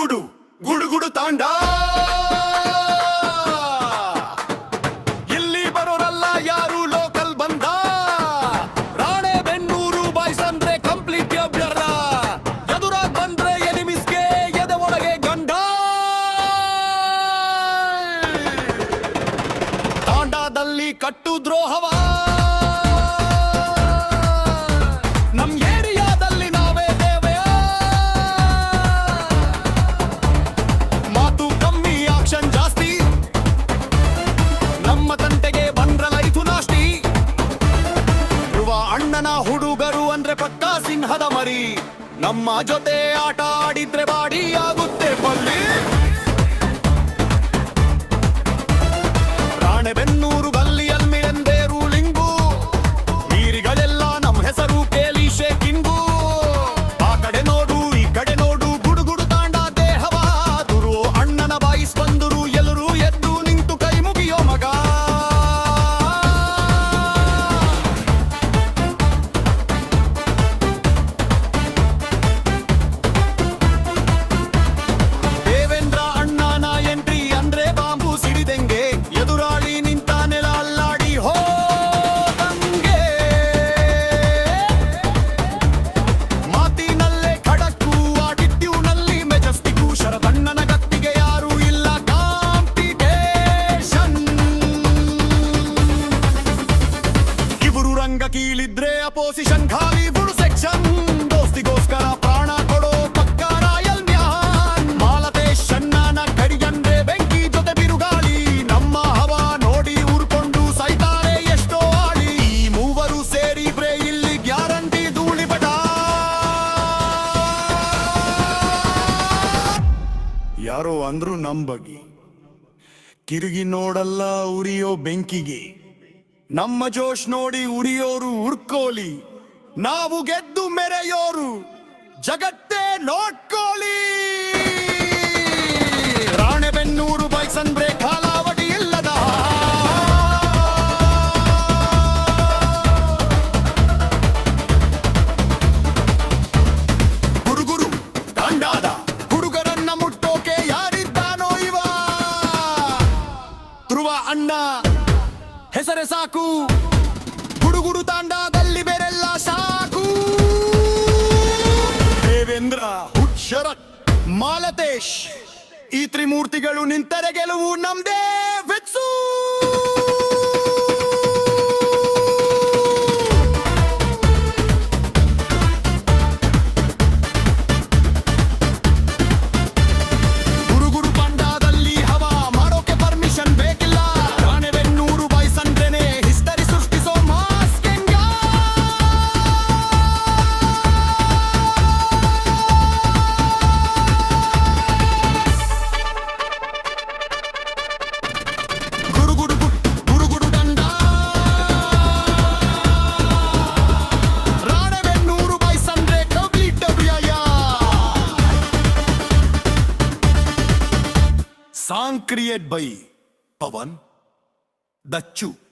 ಗುಡುಗುಡು ಗುಡುಗುಡು ತಾಂಡ ಇಲ್ಲಿ ಬರೋರಲ್ಲ ಯಾರು ಲೋಕಲ್ ಬಂದ ರಾಣೆಬೆನ್ನೂರು ಬಾಯ್ಸ್ ಅಂದ್ರೆ ಕಂಪ್ಲೀಟ್ ಅಭ್ಯರ್ಥ ಎದುರಾಗ್ ಬಂದ್ರೆ ಎನಿಮಿಸ್ಗೆ ಎದೆ ಒಳಗೆ ಗಂಡ ತಾಂಡಾದಲ್ಲಿ ಕಟ್ಟು ದ್ರೋಹವ ಹುಡುಗರು ಅಂದ್ರೆ ಪಕ್ಕಾ ಸಿಂಹದ ಮರಿ ನಮ್ಮ ಜೊತೆ ಆಟ ಆಡಿದ್ರೆ ಬಾಡಿ ಆಗುತ್ತೆ ಪಲ್ಲಿ ರಾಣೆಬೆನ್ನೂರು ಗಲ್ಲಿಯಲ್ಲಿ ಎಂದೇ ರೂಲಿಂಗು ವೀರಿಗಳೆಲ್ಲ ನಮ್ಮ ಹೆಸರು ಕೇಳಿ ಶೇಕಿಂಗು ಆ ಕಡೆ ನೋಡು ಈ ಕಡೆ ನೋಡು ಗುಡುಗುಡು ತಾಂಡ ದೇಹವ ದುರು ಅಣ್ಣನ ಬಾಯಿಸ್ ಬಂದರು ಎಲ್ಲರೂ ಎದ್ದು ನಿಂತು ಕೈ ಮುಗಿಯೋ ಮಗ ಕೀಲಿದ್ರೆ ಅಪೋಸಿಷನ್ ಖಾಲಿ ಬುಡು ಸೆಕ್ಷನ್ ದೋಸ್ತಿಗೋಸ್ಕರ ಪ್ರಾಣ ಕೊಡೋ ಪಕ್ಕ ರಾಯಲ್ ಮ್ಯಾನ್ ಮಾಲತೇಶ್ ಅಣ್ಣನ ಕಡಿಗಂದ್ರೆ ಬೆಂಕಿ ಜೊತೆ ಬಿರುಗಾಳಿ ನಮ್ಮ ಹವ ನೋಡಿ ಉರ್ಕೊಂಡು ಸೈತಾರೆ ಎಷ್ಟೋ ಆಳಿ ಈ ಮೂವರು ಸೇರಿ ಬ್ರೇ ಇಲ್ಲಿ ಗ್ಯಾರಂಟಿ ಧೂಳಿಪಟ ಯಾರೋ ಅಂದ್ರು ನಮ್ ಬಗ್ಗೆ ಕಿರುಗಿ ನೋಡಲ್ಲ ಉರಿಯೋ ಬೆಂಕಿಗೆ ನಮ್ಮ ಜೋಶ್ ನೋಡಿ ಉರಿಯೋರು ಉರ್ಕೋಲಿ ನಾವು ಗೆದ್ದು ಮೆರೆಯೋರು ಜಗತ್ತೇ ನೋಡ್ಕೋಲಿ ರಾಣೆಬೆನ್ನೂರು ಬೈಕ್ಸ್ ಅಂದ್ರೆ ಕಾಲಾವಧಿ ಇಲ್ಲದ ಗುಡುಗುಡು ತಾಂಡಾದ ಹುಡುಗರನ್ನ ಮುಟ್ಟೋಕೆ ಯಾರಿದ್ದಾನೋ ಇವ ಧ್ರುವ ಅಣ್ಣ ಹೆಸರೇ ಸಾಕು ಗುಡುಗುಡು ತಾಂಡಾದಲ್ಲಿ ಬೇರೆಲ್ಲ ಸಾಕು ದೇವೇಂದ್ರ ಶರತ್ ಮಾಲತೇಶ್ ಈ ತ್ರಿಮೂರ್ತಿಗಳು ನಿಂತರೆ ಗೆಲುವು ನಮ್ದೇ fix Song created by Pawan Dachu.